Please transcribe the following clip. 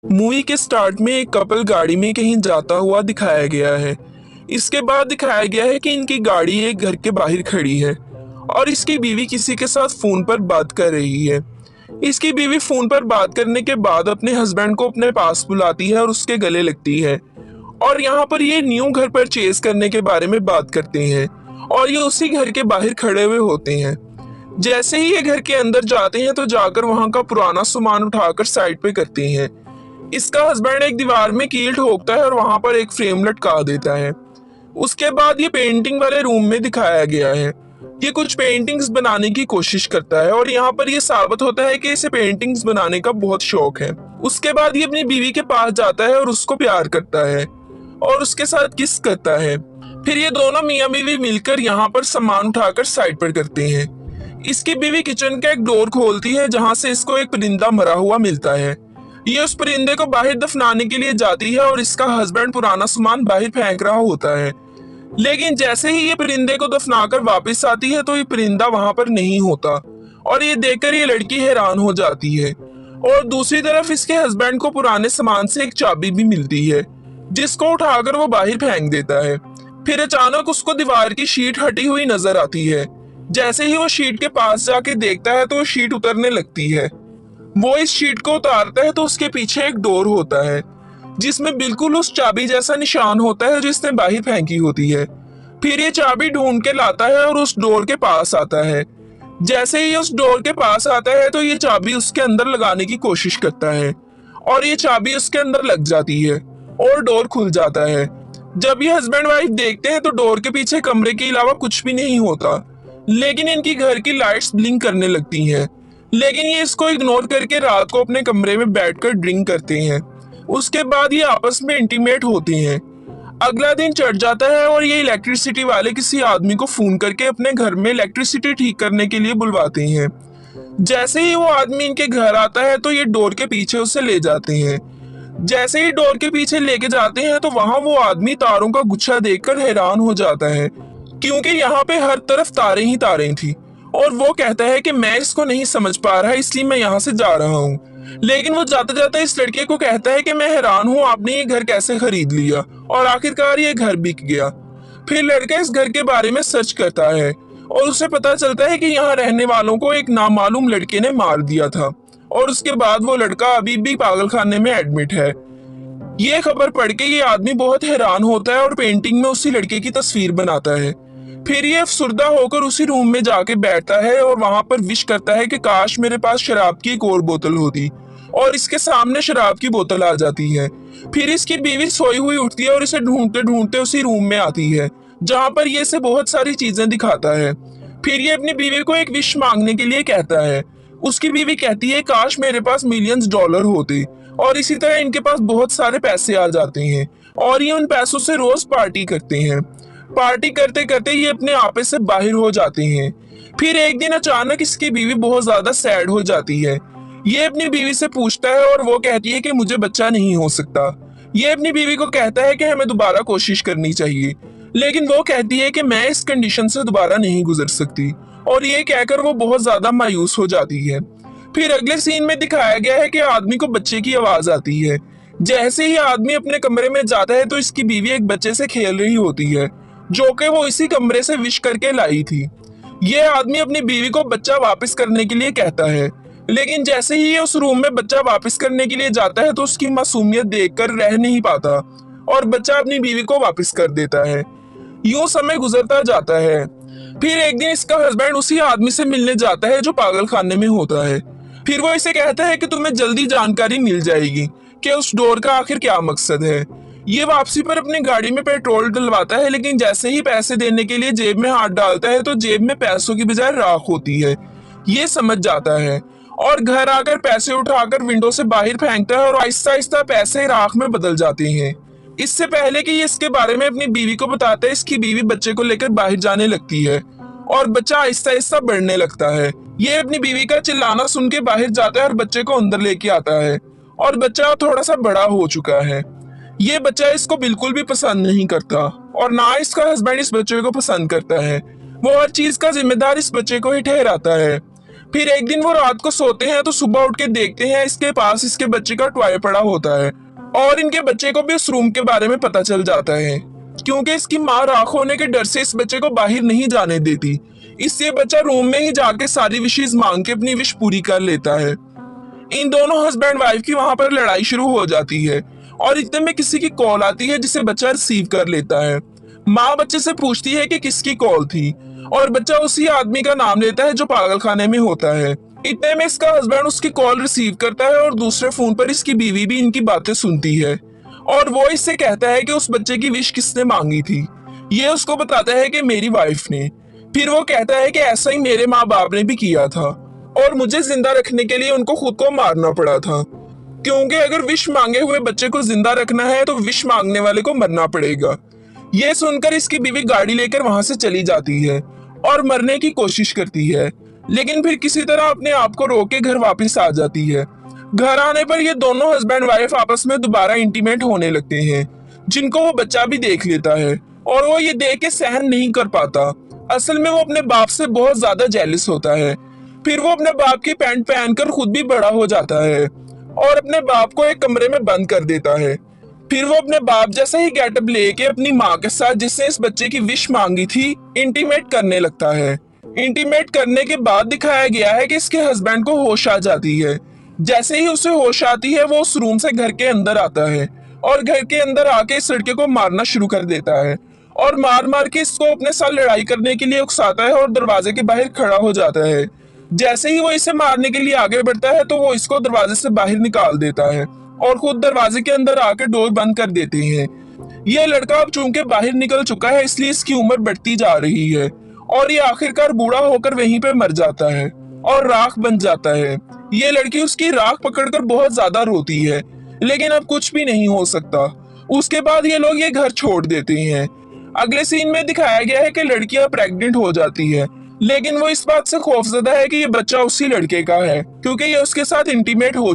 Movie के start में एक कपल गाड़ी में कहीं जाता हुआ दिखाया गया है। इसके बाद दिखाया गया है कि इनकी गाड़ी एक घर के बाहर खड़ी है और इसकी बीवी किसी के साथ फोन पर बात कर रही है। इसकी बीवी फोन पर बात करने के बाद अपने हस्बैंड को अपने पास बुलाती है और उसके गले लगती है। और यहाँ पर ये न्यू घर परचेज करने के बारे में बात करते हैं और ये उसी घर के बाहर खड़े हुए होते हैं। जैसे ही ये घर के अंदर जाते हैं तो जाकर वहां का पुराना सामान उठाकर साइड पे करते हैं। इसका हस्बैंड एक दीवार में कील ठोकता है और वहां पर एक फ्रेम लटका देता है। उसके बाद ये पेंटिंग वाले रूम में दिखाया गया है। ये कुछ पेंटिंग्स बनाने की कोशिश करता है और यहाँ पर ये साबित होता है कि इसे पेंटिंग्स बनाने का बहुत शौक है। उसके बाद ये अपनी बीवी के पास जाता है और उसको प्यार करता है और उसके साथ किस करता है। फिर ये दोनों मियाँ बीवी मिलकर यहाँ पर सामान उठाकर साइड पर करते हैं। इसकी बीवी किचन का एक डोर खोलती है जहाँ से इसको एक परिंदा मरा हुआ मिलता है। ये उस परिंदे को बाहर दफनाने के लिए जाती है और इसका हस्बैंड पुराना सामान बाहर फेंक रहा होता है। लेकिन जैसे ही ये परिंदे को दफनाकर वापस आती है तो ये परिंदा वहां पर नहीं होता और ये देखकर ये लड़की हैरान हो जाती है। और दूसरी तरफ इसके हस्बैंड को पुराने सामान से एक चाबी भी मिलती है जिसको उठाकर वो बाहर फेंक देता है। फिर अचानक उसको दीवार की शीट हटी हुई नजर आती है। जैसे ही वो शीट के पास जाके देखता है तो वो शीट उतरने लगती है। वो इस शीट को उतारता है तो उसके पीछे एक डोर होता है जिसमें बिल्कुल उस चाबी जैसा निशान होता है जिसने बाहर फेंकी होती है। फिर ये चाबी ढूंढ के लाता है और उस डोर के पास आता है। जैसे ही उस डोर के पास आता है तो ये चाबी उसके अंदर लगाने की कोशिश करता है और ये चाबी उसके अंदर लग जाती है और डोर खुल जाता है। जब ये हस्बैंड वाइफ देखते हैं तो डोर के पीछे कमरे के अलावा कुछ भी नहीं होता, लेकिन इनकी घर की लाइट्स ब्लिंक करने लगती हैं। लेकिन ये इसको इग्नोर करके रात को अपने कमरे में बैठकर ड्रिंक करते हैं। उसके बाद ये आपस में इंटीमेट होते हैं। अगला दिन चढ़ जाता है और ये इलेक्ट्रिसिटी वाले किसी आदमी को फोन करके अपने घर में इलेक्ट्रिसिटी ठीक करने के लिए बुलवाते हैं। जैसे ही वो आदमी इनके घर आता है तो ये डोर के पीछे उसे ले जाते हैं। जैसे ही डोर के पीछे लेके जाते हैं तो वहां वो आदमी तारों का गुच्छा देखकर हैरान हो जाता है क्योंकि यहाँ पे हर तरफ तारे ही तारे थी। और वो कहता है कि मैं इसको नहीं समझ पा रहा इसलिए मैं यहाँ से जा रहा हूँ। लेकिन वो जाते जाते इस लड़के को कहता है कि मैं हैरान हूँ आपने ये घर कैसे खरीद लिया और आखिरकार ये घर बिक गया। फिर लड़का इस घर के बारे में सर्च करता है और उसे पता चलता है कि यहाँ रहने वालों को एक नामालूम लड़के ने मार दिया था और उसके बाद वो लड़का अभी भी पागल खाने में एडमिट है। ये खबर पढ़ के ये आदमी बहुत हैरान होता है और पेंटिंग में उसी लड़के की तस्वीर बनाता है। फिर ये अफसुर्दा होकर उसी रूम में जाके बैठता है और वहां पर विश करता है कि काश मेरे पास शराब की एक और बोतल होती, और इसके सामने शराब की बोतल आ जाती है। फिर इसकी बीवी सोई हुई उठती है और इसे ढूंढते ढूंढते उसी रूम में आती है जहां पर ये इसे बहुत सारी चीजें दिखाता है। फिर ये अपनी बीवी को एक विश मांगने के लिए कहता है। उसकी बीवी कहती है काश मेरे पास मिलियंस डॉलर होते, और इसी तरह इनके पास बहुत सारे पैसे आ जाते हैं और ये उन पैसों से रोज पार्टी करते हैं। पार्टी करते करते ये अपने आपे से बाहर हो जाते हैं। फिर एक दिन अचानक इसकी बीवी बहुत ज्यादा सैड हो जाती है। ये अपनी बीवी से पूछता है और वो कहती है कि मुझे बच्चा नहीं हो सकता। ये अपनी बीवी को कहता है कि हमें दोबारा कोशिश करनी चाहिए, लेकिन वो कहती है कि मैं इस कंडीशन से दोबारा नहीं गुजर सकती, और ये कहकर वो बहुत ज्यादा मायूस हो जाती है। फिर अगले सीन में दिखाया गया है कि आदमी को बच्चे की आवाज आती है। जैसे ही आदमी अपने कमरे में जाता है तो इसकी बीवी एक बच्चे से खेल रही होती है जो कि वो इसी कमरे से विश करके लाई थी। ये आदमी अपनी बीवी को बच्चा वापस करने के लिए कहता है, लेकिन जैसे ही ये उस रूम में बच्चा वापस करने के लिए जाता है तो उसकी मासूमियत देखकर रह नहीं पाता और बच्चा अपनी बीवी को वापस कर देता है। यूं समय गुजरता जाता है। फिर एक दिन इसका हस्बैंड उसी आदमी से मिलने जाता है जो पागल खाने में होता है। फिर वो इसे कहता है कि तुम्हें जल्दी जानकारी मिल जाएगी कि उस डोर का आखिर क्या मकसद है। ये वापसी पर अपनी गाड़ी में पेट्रोल डलवाता है, लेकिन जैसे ही पैसे देने के लिए जेब में हाथ डालता है तो जेब में पैसों की बजाय राख होती है। ये समझ जाता है और घर आकर पैसे उठाकर विंडो से बाहर फेंकता है और आहिस्ता आहिस्ता पैसे राख में बदल जाते हैं। इससे पहले कि ये इसके बारे में अपनी बीवी को बताता है, इसकी बीवी बच्चे को लेकर बाहर जाने लगती है और बच्चा आहिस्ता आहिस्ता बढ़ने लगता है। ये अपनी बीवी का चिल्लाना सुन के बाहर जाता है और बच्चे को अंदर लेके आता है, और बच्चा थोड़ा सा बड़ा हो चुका है। ये बच्चा इसको बिल्कुल भी पसंद नहीं करता और ना इसका हस्बैंड इस बच्चे को पसंद करता है। वो हर चीज का जिम्मेदार इस बच्चे को ही ठहराता है। फिर एक दिन वो रात को सोते हैं तो सुबह उठ के देखते हैं इसके पास इसके बच्चे का टॉय पड़ा होता है और इनके बच्चे को भी उस रूम के बारे में पता चल जाता है, क्योंकि इसकी माँ राख होने के डर से इस बच्चे को बाहर नहीं जाने देती। इससे बच्चा रूम में ही जाके सारी विशेष मांग के अपनी विश पूरी कर लेता है। इन दोनों हस्बैंड वाइफ की वहां पर लड़ाई शुरू हो जाती है और इतने में किसी की कॉल आती है जिसे बच्चा रिसीव कर लेता है। माँ बच्चे से पूछती है कि किसकी कॉल थी और बच्चा उसी आदमी का नाम लेता है जो पागल खाने में होता है। इतने में इसका हस्बैंड उसकी कॉल रिसीव करता है और दूसरे फोन पर इसकी बीवी भी इनकी बातें सुनती है और वो इससे कहता है कि उस बच्चे की विश किसने मांगी थी। ये उसको बताता है कि मेरी वाइफ ने। फिर वो कहता है कि ऐसा ही मेरे माँ बाप ने भी किया था और मुझे जिंदा रखने के लिए उनको खुद को मारना पड़ा था, क्योंकि अगर विश मांगे हुए बच्चे को जिंदा रखना है तो विश मांगने वाले को मरना पड़ेगा। ये सुनकर इसकी बीवी गाड़ी लेकर वहां से चली जाती है और मरने की कोशिश करती है, लेकिन फिर किसी तरह अपने आप को रोक के घर वापस आ जाती है। घर आने पर ये दोनों हस्बैंड वाइफ आपस में दोबारा इंटीमेट होने लगते हैं, जिनको वो बच्चा भी देख लेता है और वो ये देख के सहन नहीं कर पाता। असल में वो अपने बाप से बहुत ज्यादा जेलिस होता है। फिर वो अपने बाप की पैंट पहनकर खुद भी बड़ा हो जाता है और अपने बाप को एक कमरे में बंद कर देता है। फिर वो अपने बाप जैसा ही गेटअप लेके अपनी माँ के साथ जिसने इस बच्चे की विश मांगी थी इंटीमेट करने लगता है। इंटीमेट करने के बाद दिखाया गया है कि इसके हस्बैंड को होश आ जाती है। जैसे ही उसे होश आती है वो उस रूम से घर के अंदर आता है और घर के अंदर आके इस लड़के को मारना शुरू कर देता है और मार मार के इसको अपने साथ लड़ाई करने के लिए उकसाता है और दरवाजे के बाहर खड़ा हो जाता है। जैसे ही वो इसे मारने के लिए आगे बढ़ता है तो वो इसको दरवाजे से बाहर निकाल देता है और खुद दरवाजे के अंदर आकर डोर बंद कर देते हैं। ये लड़का अब चूंकि बाहर निकल चुका है इसलिए इसकी उम्र बढ़ती जा रही है और ये आखिरकार बूढ़ा होकर वहीं पे मर जाता है और राख बन जाता है। ये लड़की उसकी राख पकड़कर बहुत ज्यादा रोती है, लेकिन अब कुछ भी नहीं हो सकता। उसके बाद ये लोग ये घर छोड़ देते हैं। अगले सीन में दिखाया गया है कि लड़कियां प्रेग्नेंट हो जाती है, लेकिन वो इस बात से खौफजदा है कि ये बच्चा उसी लड़के का है, क्योंकि ये उसके साथ इंटीमेट हो